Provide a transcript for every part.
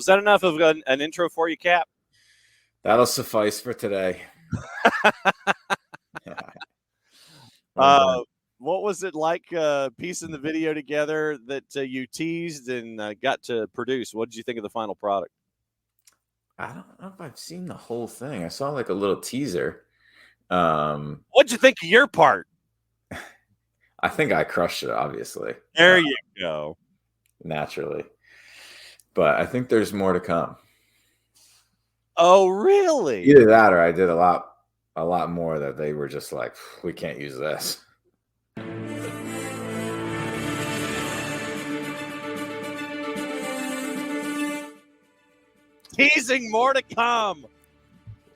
Was that enough of an intro for you, Cap? That'll suffice for today. What was it like piecing the video together that you teased and got to produce? What did you think of the final product? I don't know if I've seen the whole thing. I saw like a little teaser. What'd you think of your part? I think I crushed it, obviously. There you go. Naturally. But I think there's more to come. Oh, really? Either that or I did a lot more that they were just like, we can't use this. Teasing more to come.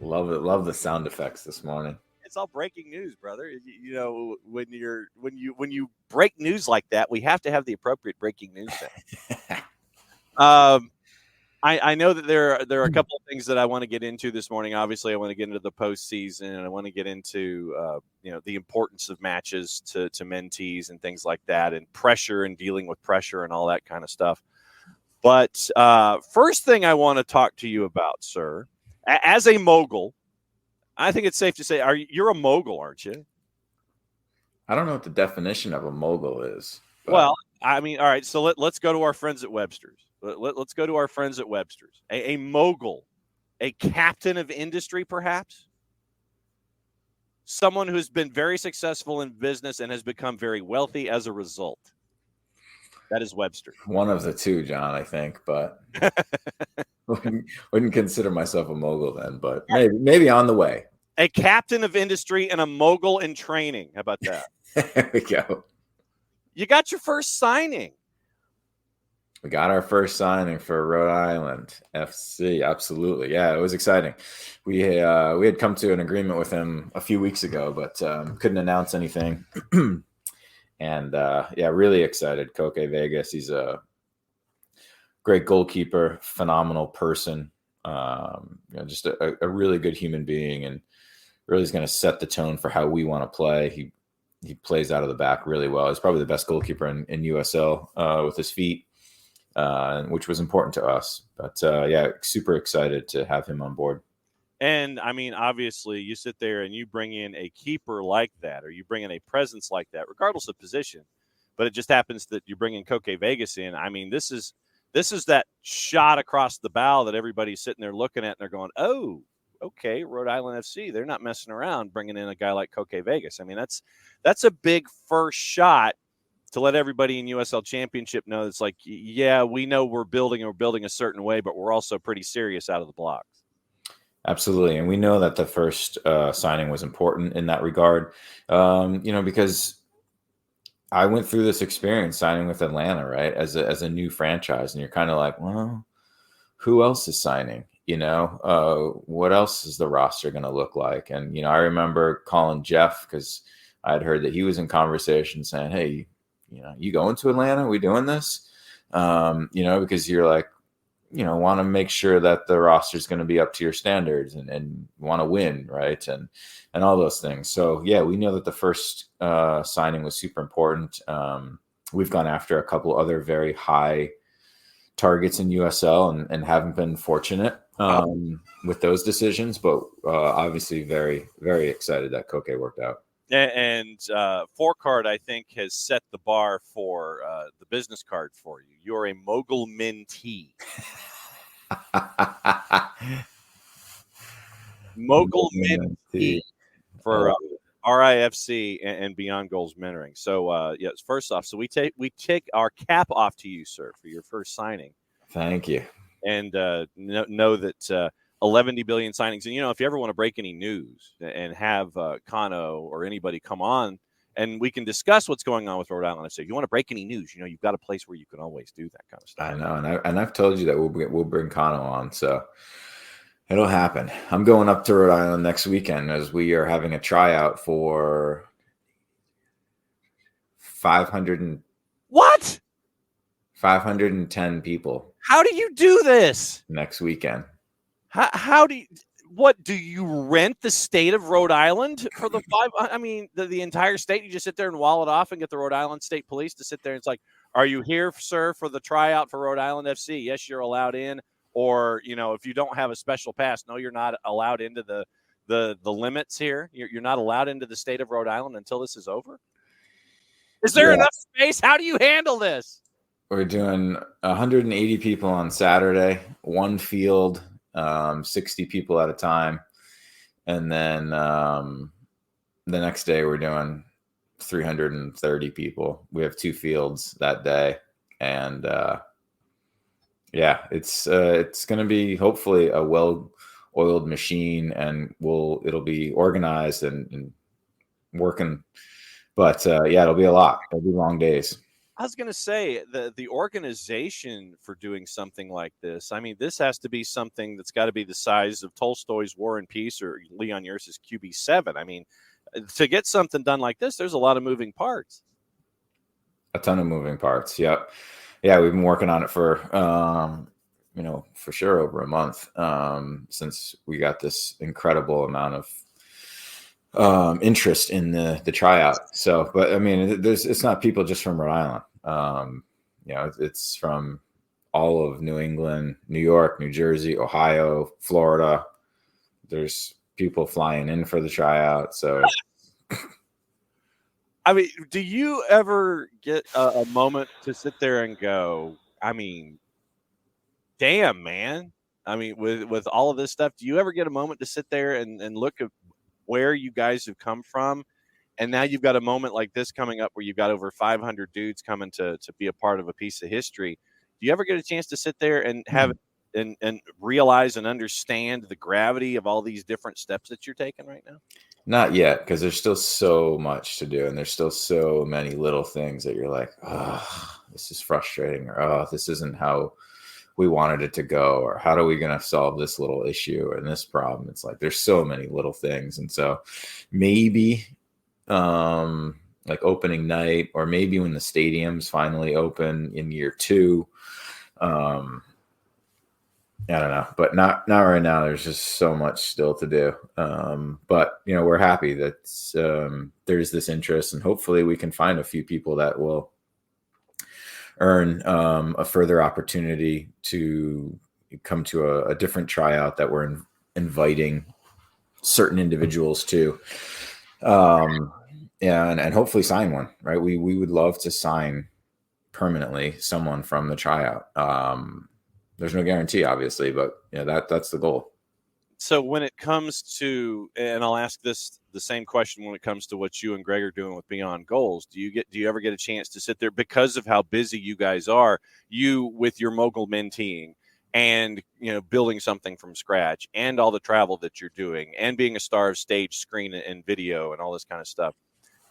Love it. Love the sound effects this morning. It's all breaking news, brother. You know, when you break news like that, we have to have the appropriate breaking news. I know that there are a couple of things that I want to get into this morning. Obviously, I want to get into the postseason, and I want to get into the importance of matches to mentees and things like that, and pressure and dealing with pressure and all that kind of stuff. But first thing I want to talk to you about, sir, as a mogul, I think it's safe to say you're a mogul, aren't you? I don't know what the definition of a mogul is. But... Well, I mean, all right. So let's go to our friends at Webster's. Let's go to our friends at Webster's. A mogul, a captain of industry, perhaps. Someone who's been very successful in business and has become very wealthy as a result. That is Webster. One of the two, John, I think, but wouldn't consider myself a mogul then, but maybe on the way. A captain of industry and a mogul in training. How about that? There we go. You got your first signing. We got our first signing for Rhode Island FC. Absolutely. Yeah, it was exciting. We had come to an agreement with him a few weeks ago, but couldn't announce anything. And really excited. Koke Vegas, he's a great goalkeeper, phenomenal person, just a really good human being, and really is going to set the tone for how we want to play. He plays out of the back really well. He's probably the best goalkeeper in USL with his feet, which was important to us. But super excited to have him on board. And, I mean, obviously, you sit there and you bring in a keeper like that, or you bring in a presence like that, regardless of position. But it just happens that you bring in Koke Vegas in. I mean, this is that shot across the bow that everybody's sitting there looking at, and they're going, oh, okay, Rhode Island FC, they're not messing around bringing in a guy like Koke Vegas. I mean, that's a big first shot to let everybody in USL Championship know it's like, yeah, we know we're building a certain way, but we're also pretty serious out of the blocks. Absolutely. And we know that the first signing was important in that regard, because I went through this experience signing with Atlanta, right, as a new franchise. And you're kind of like, well, who else is signing? What else is the roster going to look like? And, I remember calling Jeff because I had heard that he was in conversation saying, hey, you going to Atlanta? Are we doing this? Because you're like, want to make sure that the roster is going to be up to your standards and want to win, right? And all those things. So, yeah, we know that the first signing was super important. We've gone after a couple other very high targets in USL and haven't been fortunate with those decisions, but obviously very, very excited that Koke worked out. And Four-Card, I think, has set the bar for the business card for you. You're a mogul mentee. Mogul mentee for RIFC and Beyond Goals Mentoring. So, yes, first off, so we take our cap off to you, sir, for your first signing. Thank you. And know that 11 billion signings. And, if you ever want to break any news and have Kano or anybody come on and we can discuss what's going on with Rhode Island FC. If you want to break any news, you've got a place where you can always do that kind of stuff. I know. And I've told you that we'll bring Kano on. So it'll happen. I'm going up to Rhode Island next weekend as we are having a tryout for 510 people. How do you do this? Next weekend. How do you, what do you rent the state of Rhode Island for the five? I mean, the entire state, you just sit there and wall it off and get the Rhode Island State Police to sit there. And it's like, are you here, sir, for the tryout for Rhode Island FC? Yes, you're allowed in. or, you know, if you don't have a special pass, no, you're not allowed into the limits here. You're not allowed into the state of Rhode Island until this is over. Is there enough space? How do you handle this? We're doing 180 people on Saturday, one field, 60 people at a time. And then the next day we're doing 330 people. We have two fields that day. And it's going to be hopefully a well-oiled machine, and it'll be organized and working. But it'll be a lot. It'll be long days. I was going to say the organization for doing something like this. I mean, this has to be something that's got to be the size of Tolstoy's War and Peace or Leon Uris's QB7. I mean, to get something done like this, there's a lot of moving parts. A ton of moving parts. Yep. Yeah, we've been working on it for, for sure over a month since we got this incredible amount of interest in the tryout. So, but I mean, it's not people just from Rhode Island. It's from all of New England, New York, New Jersey, Ohio, Florida. There's people flying in for the tryout. So, I mean, do you ever get a moment to sit there and go, I mean, damn, man. I mean, with all of this stuff, do you ever get a moment to sit there and look at where you guys have come from, and now you've got a moment like this coming up where you've got over 500 dudes coming to be a part of a piece of history? Do you ever get a chance to sit there and have and realize and understand the gravity of all these different steps that you're taking right now? Not yet, because there's still so much to do, and there's still so many little things that you're like, oh, this is frustrating, or oh, this isn't how we wanted it to go, or how are we going to solve this little issue and this problem? It's like there's so many little things. And so maybe like opening night, or maybe when the stadiums finally open in year 2, I don't know, but not right now. There's just so much still to do. But we're happy that there's this interest, and hopefully we can find a few people that will earn a further opportunity to come to a different tryout that we're inviting certain individuals to. And hopefully sign one, right? We would love to sign permanently someone from the tryout. There's no guarantee, obviously, but that's the goal. So when it comes to, and I'll ask this the same question when it comes to what you and Greg are doing with Beyond Goals, do you ever get a chance to sit there, because of how busy you guys are, you with your mogul menteeing and building something from scratch, and all the travel that you're doing, and being a star of stage, screen, and video, and all this kind of stuff?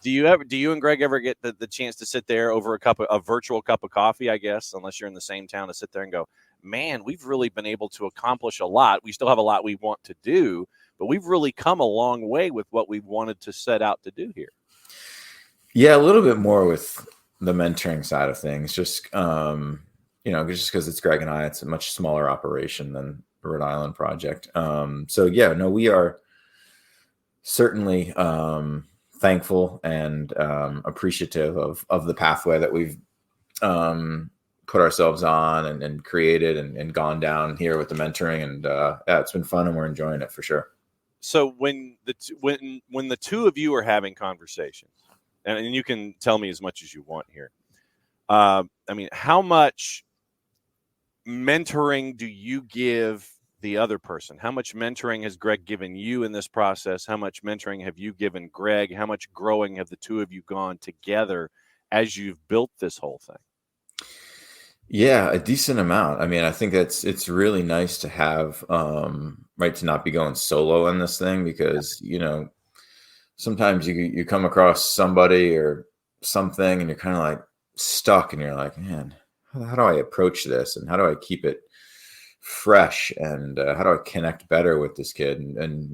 Do you and Greg ever get the chance to sit there over a virtual cup of coffee, I guess, unless you're in the same town, to sit there and go, man, we've really been able to accomplish a lot. We still have a lot we want to do, but we've really come a long way with what we wanted to set out to do here? Yeah, a little bit more with the mentoring side of things, just just because it's Greg and I, it's a much smaller operation than the Rhode Island project. We are certainly thankful and appreciative of the pathway that we've put ourselves on and created and gone down here with the mentoring, and it's been fun, and we're enjoying it for sure. So when the two of you are having conversations, and you can tell me as much as you want here, I mean, how much mentoring do you give the other person? How much mentoring has Greg given you in this process? How much mentoring have you given Greg? How much growing have the two of you gone together as you've built this whole thing? Yeah, a decent amount. I mean, I think it's really nice to have, to not be going solo in this thing, because, sometimes you come across somebody or something and you're kind of like stuck, and you're like, man, how do I approach this? And how do I keep it fresh? And how do I connect better with this kid? And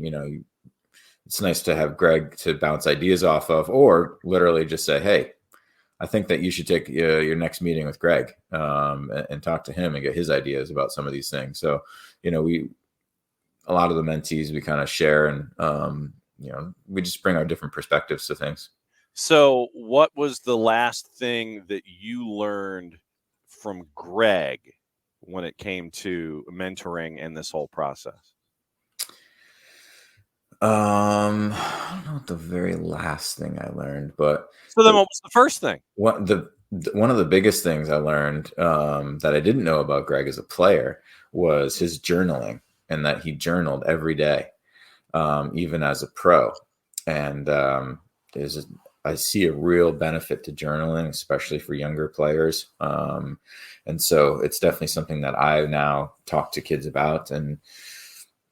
it's nice to have Greg to bounce ideas off of, or literally just say, hey, I think that you should take your next meeting with Greg and talk to him and get his ideas about some of these things. So, a lot of the mentees, we kind of share, and, we just bring our different perspectives to things. So what was the last thing that you learned from Greg when it came to mentoring and this whole process? I don't know what the very last thing I learned, but So then what was the first thing? one of the biggest things I learned that I didn't know about Greg as a player was his journaling, and that he journaled every day, even as a pro. And I see a real benefit to journaling, especially for younger players. And so it's definitely something that I now talk to kids about, and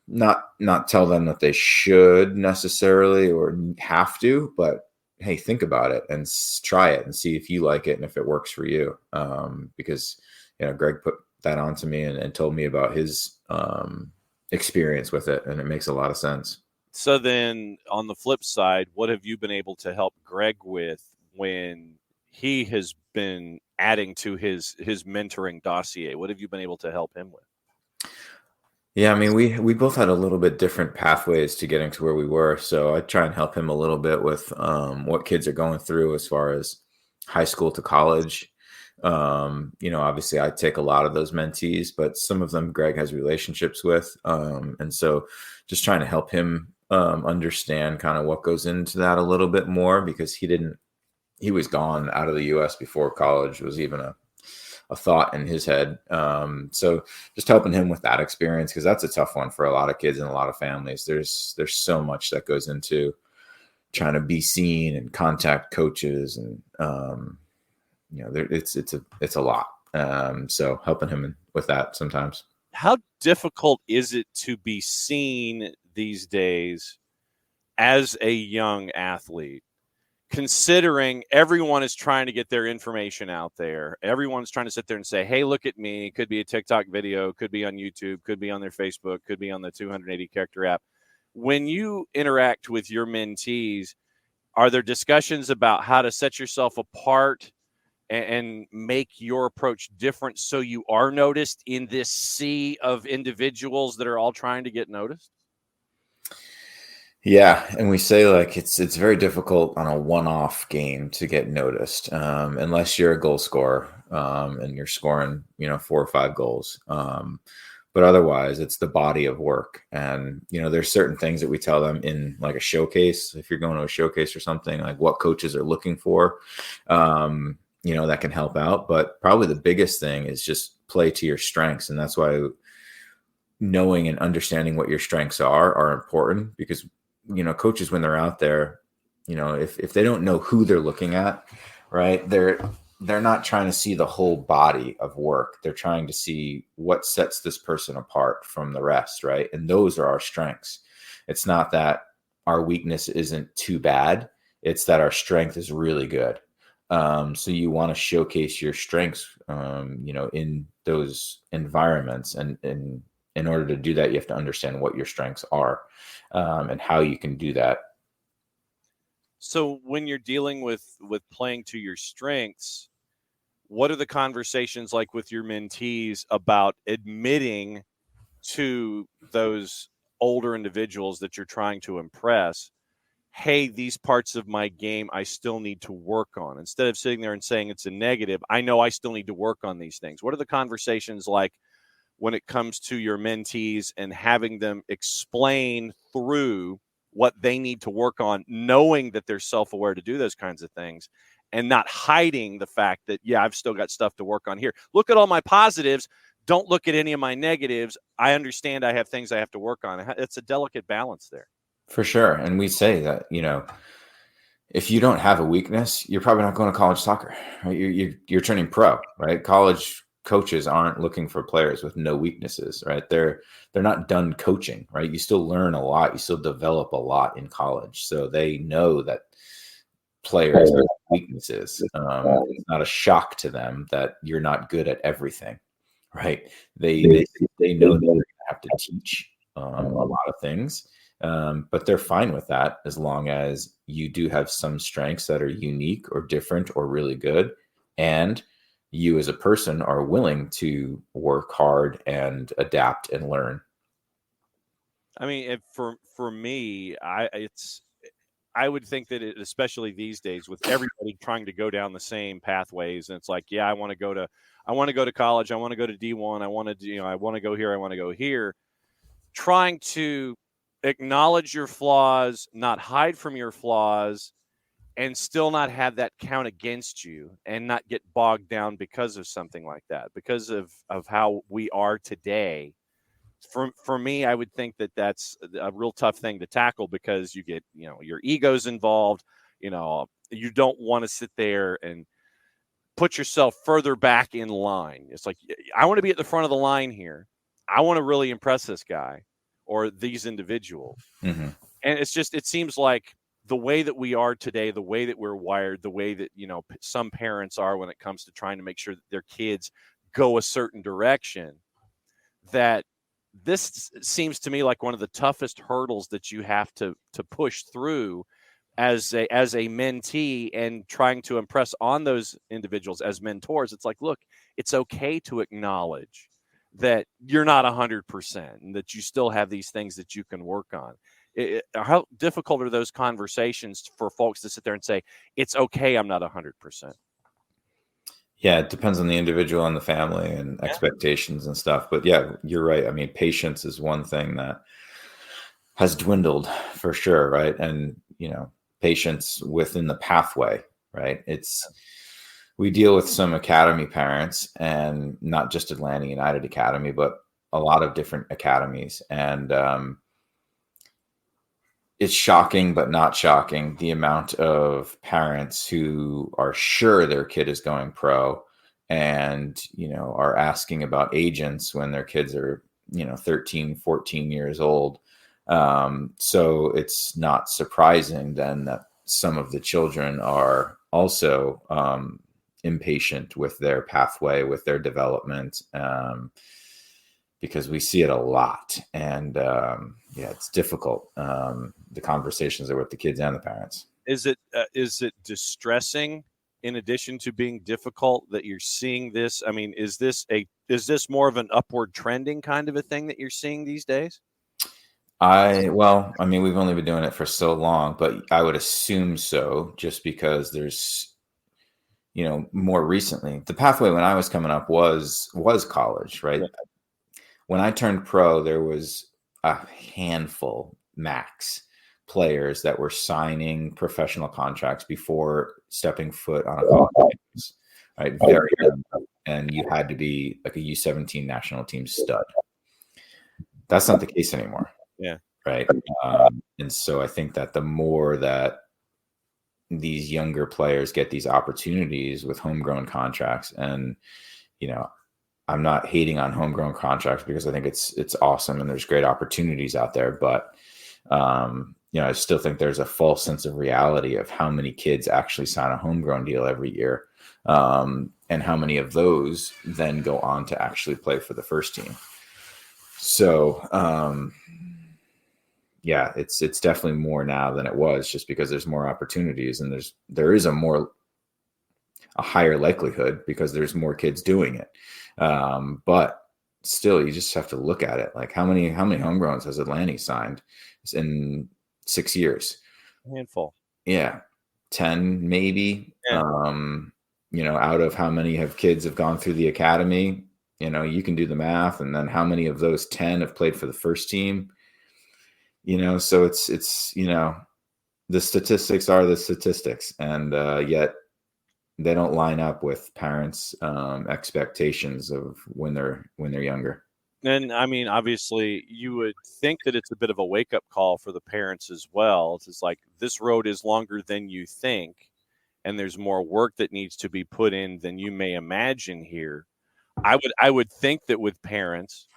not tell them that they should necessarily or have to, but hey, think about it and try it and see if you like it and if it works for you. Because Greg put that on to me and told me about his experience with it, and it makes a lot of sense. So then on the flip side, what have you been able to help Greg with when he has been adding to his mentoring dossier? What have you been able to help him with? Yeah, I mean, we both had a little bit different pathways to getting to where we were. So I try and help him a little bit with what kids are going through as far as high school to college. Obviously I take a lot of those mentees, but some of them Greg has relationships with. And so just trying to help him understand kind of what goes into that a little bit more, because he was gone out of the US before college was even a thought in his head. So just helping him with that experience, because that's a tough one for a lot of kids and a lot of families. There's so much that goes into trying to be seen and contact coaches, and it's a lot. So helping him with that sometimes. How difficult is it to be seen these days as a young athlete, considering everyone is trying to get their information out there? Everyone's trying to sit there and say, hey, look at me. It could be a TikTok video, could be on YouTube, could be on their Facebook, could be on the 280 character app. When you interact with your mentees, are there discussions about how to set yourself apart and make your approach different so you are noticed in this sea of individuals that are all trying to get noticed? Yeah, and we say like it's very difficult on a one-off game to get noticed, unless you're a goal scorer, and you're scoring 4 or 5 goals. But otherwise, it's the body of work, and there's certain things that we tell them in like a showcase. If you're going to a showcase or something, like what coaches are looking for, that can help out. But probably the biggest thing is just play to your strengths, and that's why knowing and understanding what your strengths are important, because coaches, when they're out there, if they don't know who they're looking at, right, they're not trying to see the whole body of work. They're trying to see what sets this person apart from the rest, right? And those are our strengths. It's not that our weakness isn't too bad, it's that our strength is really good. So you want to showcase your strengths in those environments, and in order to do that, you have to understand what your strengths are, and how you can do that. So when you're dealing with playing to your strengths, what are the conversations like with your mentees about admitting to those older individuals that you're trying to impress, hey, these parts of my game I still need to work on? Instead of sitting there and saying it's a negative, I know I still need to work on these things. What are the conversations like when it comes to your mentees and having them explain through what they need to work on, knowing that they're self-aware to do those kinds of things, and not hiding the fact that, yeah, I've still got stuff to work on here. Look at all my positives. Don't look at any of my negatives. I understand I have things I have to work on. It's a delicate balance there. For sure. And we say that, if you don't have a weakness, you're probably not going to college soccer, right? You're turning pro, right? College coaches aren't looking for players with no weaknesses, right? They're not done coaching, right? You still learn a lot. You still develop a lot in college. So they know that players have weaknesses. It's not a shock to them that you're not good at everything, right? They know that you have to teach a lot of things. But they're fine with that as long as you do have some strengths that are unique or different or really good, and you as a person are willing to work hard and adapt and learn. I mean, for me, I I would think that especially these days with everybody trying to go down the same pathways, and it's like, yeah, I want to go to college, I want to go to D1, I want to, I want to go here, I want to go here. Trying to acknowledge your flaws, not hide from your flaws, and still not have that count against you, and not get bogged down because of something like that, because of how we are today. For me, I would think that that's a real tough thing to tackle, because you get, your ego's involved. You don't want to sit there and put yourself further back in line. It's like, I want to be at the front of the line here. I want to really impress this guy or these individuals. Mm-hmm. And it seems like the way that we are today, the way that we're wired, the way that, some parents are when it comes to trying to make sure that their kids go a certain direction, that this seems to me like one of the toughest hurdles that you have to push through as a mentee, and trying to impress on those individuals as mentors. It's like, look, it's okay to acknowledge that you're not 100% and that you still have these things that you can work on. How difficult are those conversations for folks to sit there and say, it's okay, I'm not 100%? Yeah, it depends on the individual and the family and expectations and stuff. But yeah, you're right. I mean, patience is one thing that has dwindled for sure, right? And, patience within the pathway, right? We deal with some academy parents, and not just Atlanta United Academy, but a lot of different academies. And it's shocking, but not shocking, the amount of parents who are sure their kid is going pro and, are asking about agents when their kids are, 13, 14 years old. So it's not surprising then that some of the children are also impatient with their pathway, with their development, because we see it a lot. And it's difficult. The conversations are with the kids and the parents. Is it distressing, in addition to being difficult, that you're seeing this? I mean, is this more of an upward trending kind of a thing that you're seeing these days? We've only been doing it for so long, but I would assume so, just because there's, more recently, the pathway when I was coming up was college, right? Yeah. When I turned pro, there was a handful max players that were signing professional contracts before stepping foot on a college campus, right? Very young, and you had to be like a U17 national team stud. That's not the case anymore. Yeah. Right. And so I think that the more that these younger players get these opportunities with homegrown contracts, and, I'm not hating on homegrown contracts, because I think it's awesome and there's great opportunities out there. But, I still think there's a false sense of reality of how many kids actually sign a homegrown deal every year. And how many of those then go on to actually play for the first team. So, it's definitely more now than it was, just because there's more opportunities, and there is a higher likelihood because there's more kids doing it. But still, you just have to look at it. Like, how many homegrowns has Atlanta signed in 6 years? A handful. Yeah. 10 maybe. Yeah. Out of how many kids have gone through the academy, you can do the math, and then how many of those 10 have played for the first team? So it's the statistics are the statistics, and yet they don't line up with parents' expectations of when they're younger. And I mean, obviously, you would think that it's a bit of a wake-up call for the parents as well. It's like, this road is longer than you think, and there's more work that needs to be put in than you may imagine here. I would think that with parents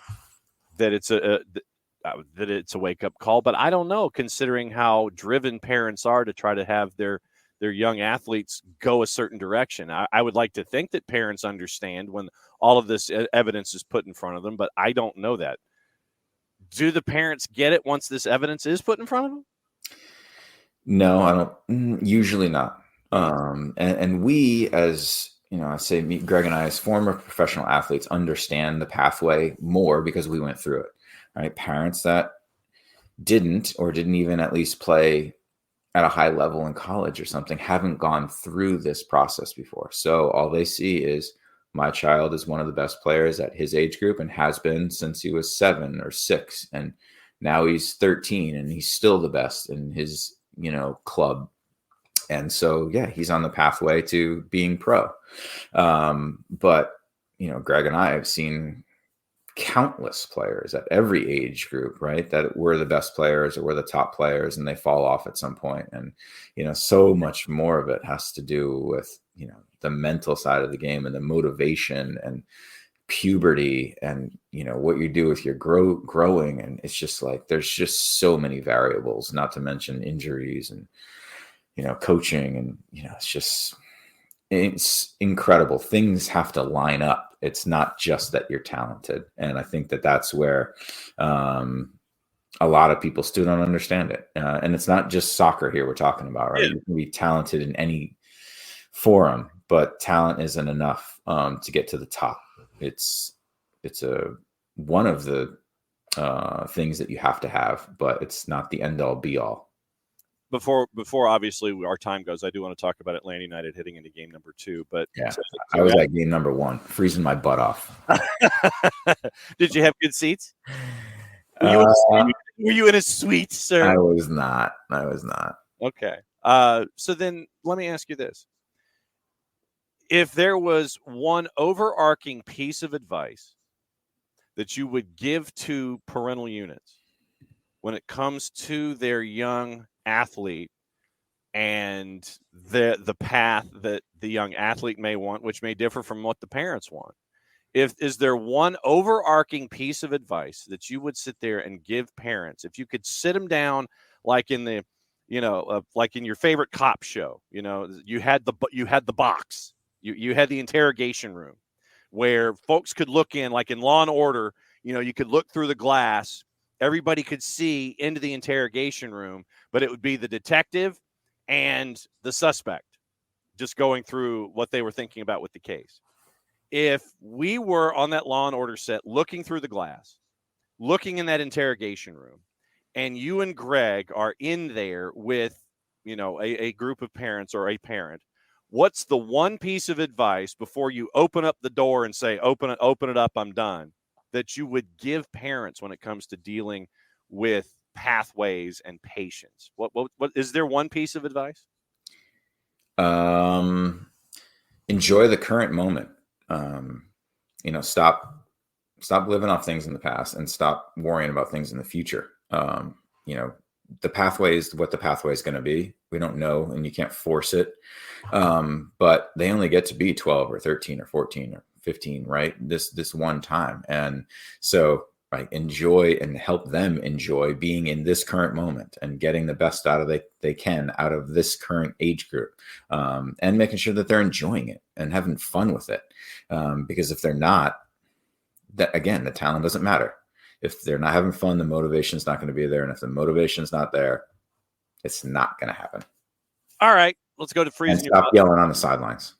that it's a wake-up call, but I don't know, considering how driven parents are to try to have their young athletes go a certain direction. I would like to think that parents understand when all of this evidence is put in front of them, but I don't know that. Do the parents get it once this evidence is put in front of them? No, I don't. Usually not. And we, as I say, Greg and I, as former professional athletes, understand the pathway more because we went through it. Right? Parents that didn't even at least play at a high level in college or something haven't gone through this process before. So all they see is my child is one of the best players at his age group and has been since he was 7 or 6. And now he's 13 and he's still the best in his, club. And so, yeah, he's on the pathway to being pro. But, Greg and I have seen countless players at every age group, right, that were the best players or were the top players, and they fall off at some point. And so much more of it has to do with the mental side of the game and the motivation and puberty and what you do with your growing. And it's just like there's just so many variables, not to mention injuries and coaching, and it's incredible. Things have to line up. It's not just that you're talented. And I think that that's where a lot of people still don't understand it. And it's not just soccer here we're talking about, right? Yeah. You can be talented in any forum, but talent isn't enough to get to the top. It's one of the things that you have to have, but it's not the end all be all. Before obviously our time goes, I do want to talk about Atlanta United heading into game number 2. But yeah, I was at game number 1, freezing my butt off. Did you have good seats? Were you in a suite, sir? I was not. Okay. So then let me ask you this. If there was one overarching piece of advice that you would give to parental units when it comes to their young athlete and the path that the young athlete may want, which may differ from what the parents want, is there one overarching piece of advice that you would sit there and give parents? If you could sit them down like in the like in your favorite cop show, you had the box, you had the interrogation room where folks could look in, like in Law and Order, you could look through the glass. Everybody could see into the interrogation room, but it would be the detective and the suspect just going through what they were thinking about with the case. If we were on that Law and Order set, looking through the glass, looking in that interrogation room, and you and Greg are in there with, a group of parents or a parent, what's the one piece of advice before you open up the door and say, open it up, I'm done, that you would give parents when it comes to dealing with pathways and patience? What is there one piece of advice? Enjoy the current moment. Stop living off things in the past and stop worrying about things in the future. The pathway is what the pathway is going to be. We don't know, and you can't force it. But they only get to be 12 or 13 or 14 or 15, right? This one time. And so, right, enjoy and help them enjoy being in this current moment and getting the best out of they can out of this current age group, and making sure that they're enjoying it and having fun with it. Because if they're not, that again, the talent doesn't matter. If they're not having fun, the motivation is not going to be there. And if the motivation is not there, it's not going to happen. All right. Let's go to freezing. And stop yelling on the sidelines.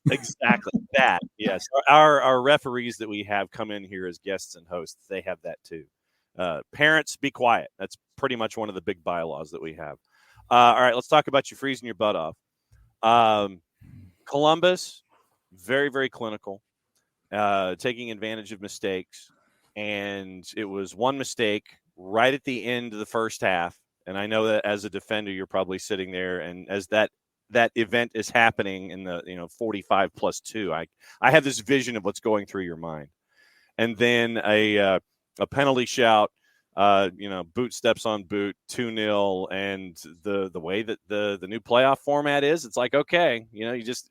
Exactly that. Yes. Our referees that we have come in here as guests and hosts, they have that too. Parents, be quiet. That's pretty much one of the big bylaws that we have. All right. Let's talk about you freezing your butt off. Columbus, very, very clinical, taking advantage of mistakes. And it was one mistake right at the end of the first half. And I know that as a defender, you're probably sitting there, and as that event is happening in the 45+2, I have this vision of what's going through your mind. And then a penalty shout, boot steps on boot, 2-0, and the way that the new playoff format is, it's like, okay, you just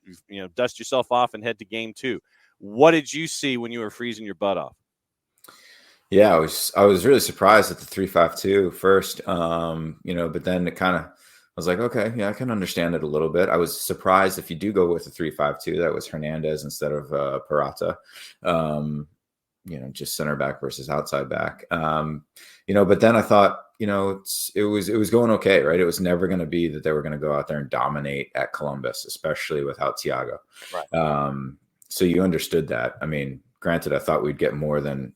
dust yourself off and head to game 2. What did you see when you were freezing your butt off? Yeah, I was really surprised at the 3-5-2 first, but then it kind of, I was like, okay, yeah, I can understand it a little bit. I was surprised if you do go with the 3-5-2, that was Hernandez instead of Parata, just center back versus outside back. But then I thought, it was going okay, right? It was never going to be that they were going to go out there and dominate at Columbus, especially without Thiago. Right. So you understood that. I mean, granted, I thought we'd get more than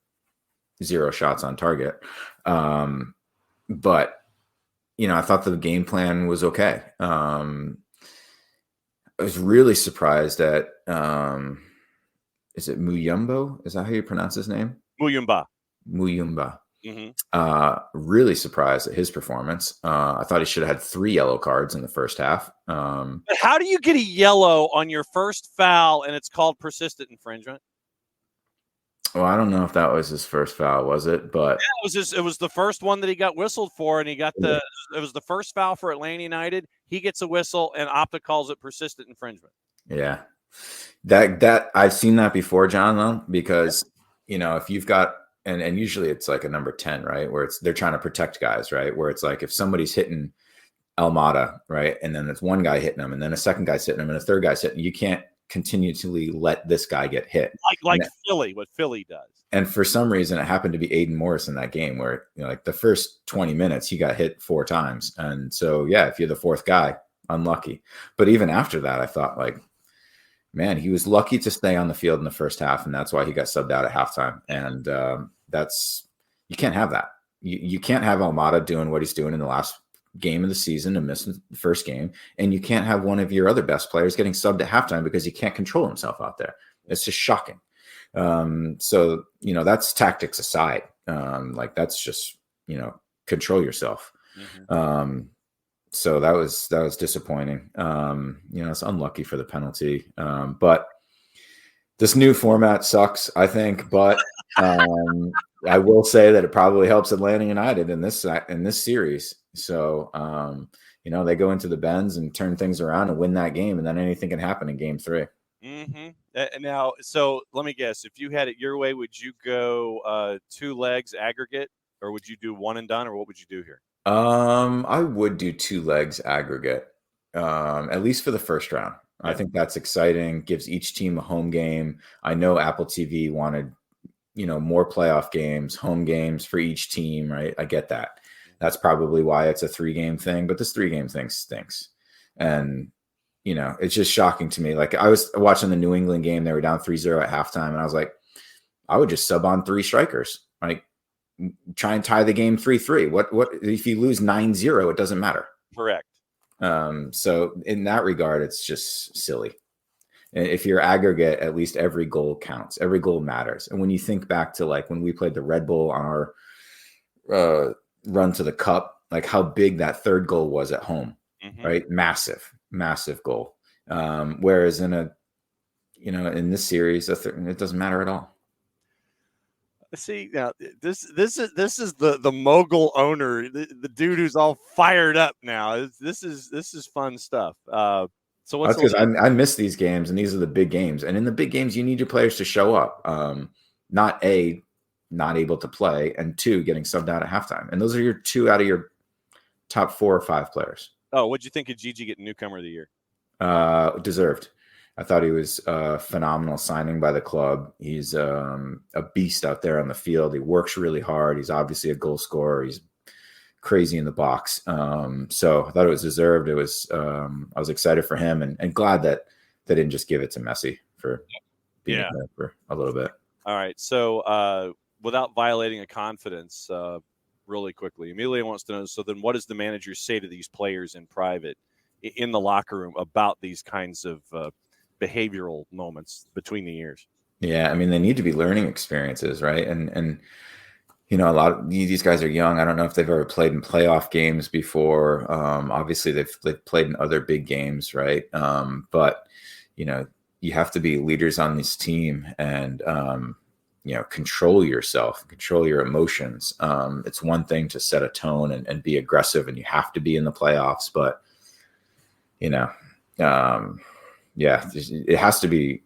0 shots on target. But I thought the game plan was okay. I was really surprised at is it Muyumbo? Is that how you pronounce his name? Muyumba. Muyumba. Mm-hmm. Really surprised at his performance. I thought he should have had 3 yellow cards in the first half. But how do you get a yellow on your first foul and it's called persistent infringement? Well, I don't know if that was his first foul, was it? But it was the first one that he got whistled for, and it was the first foul for Atlanta United. He gets a whistle, and Opta calls it persistent infringement. Yeah, that I've seen that before, John, though, because if you've got and usually it's like a number 10, right, where they're trying to protect guys, right, where it's like if somebody's hitting Almada, right, and then there's one guy hitting him, and then a second guy's hitting him, and a third guy's hitting, you can't continually let this guy get hit like Philly, what Philly does. And for some reason, it happened to be Aiden Morris in that game where, like the first 20 minutes, he got hit 4 times. And so, yeah, if you're the 4th guy, unlucky. But even after that, I thought, like, man, he was lucky to stay on the field in the first half. And that's why he got subbed out at halftime. And you can't have that. You can't have Almada doing what he's doing in the last game of the season and missing the first game. And you can't have one of your other best players getting subbed at halftime because he can't control himself out there. It's just shocking. So, that's tactics aside. Like that's just, control yourself. Mm-hmm. So that was disappointing. It's unlucky for the penalty. But this new format sucks, I think, but, I will say that it probably helps Atlanta United in this series. So, they go into the Benz and turn things around and win that game, and then anything can happen in game 3. Mm-hmm. Now, so let me guess. If you had it your way, would you go 2 legs aggregate, or would you do 1 and done, or what would you do here? I would do 2 legs aggregate, at least for the first round. Yeah. I think that's exciting. Gives each team a home game. I know Apple TV wanted, more playoff games, home games for each team, right? I get that. That's probably why it's a 3-game thing, but this 3-game thing stinks. And it's just shocking to me. Like I was watching the New England game. They were down 3-0 at halftime. And I was like, I would just sub on 3 strikers. Like try and tie the game 3-3. What if you lose 9-0, it doesn't matter. Correct. So in that regard, it's just silly. And if you're aggregate, at least every goal counts. Every goal matters. And when you think back to like when we played the Red Bull on our run to the cup, like how big that 3rd goal was at home, right? Massive goal. Whereas in this series, it doesn't matter at all. See, now this is the mogul owner, the dude who's all fired up now. This is fun stuff. So what's because I miss these games, and these are the big games. And in the big games, you need your players to show up. Not able to play, and 2, getting subbed out at halftime. And those are your 2 out of your top 4 or 5 players. Oh, what'd you think of Gigi getting newcomer of the year? Deserved. I thought he was a phenomenal signing by the club. He's a beast out there on the field. He works really hard. He's obviously a goal scorer. He's crazy in the box. So I thought it was deserved. It was I was excited for him and glad that they didn't just give it to Messi for being there for a little bit. All right. So without violating a confidence, really quickly, Amelia wants to know, so then what does the manager say to these players in private in the locker room about these kinds of behavioral moments between the years? Yeah, I mean, they need to be learning experiences, right? And a lot of these guys are young. I don't know if they've ever played in playoff games before. Obviously, they've played in other big games, right? But you have to be leaders on this team and control yourself, control your emotions. It's one thing to set a tone and be aggressive, and you have to be in the playoffs, but it has to be,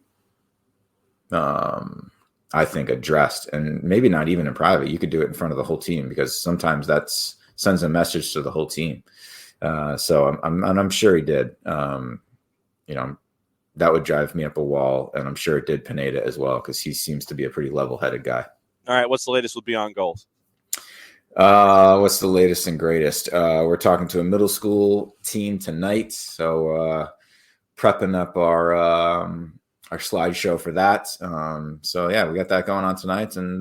I think, addressed, and maybe not even in private. You could do it in front of the whole team, because sometimes that sends a message to the whole team. So I'm sure he did. That would drive me up a wall, and I'm sure it did Pineda as well, because he seems to be a pretty level-headed guy. All right, what's the latest with Beyond Goals? What's the latest and greatest? We're talking to a middle school team tonight, so prepping up our slideshow for that. So yeah, we got that going on tonight, and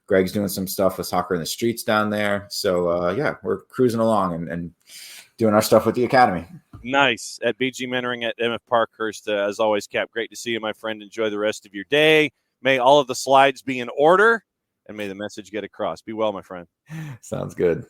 Greg's doing some stuff with Soccer in the Streets down there. So yeah, we're cruising along and doing our stuff with the academy. Nice. At BG Mentoring at MF Parkhurst. As always, Cap, great to see you, my friend. Enjoy the rest of your day. May all of the slides be in order, and may the message get across. Be well, my friend. Sounds good.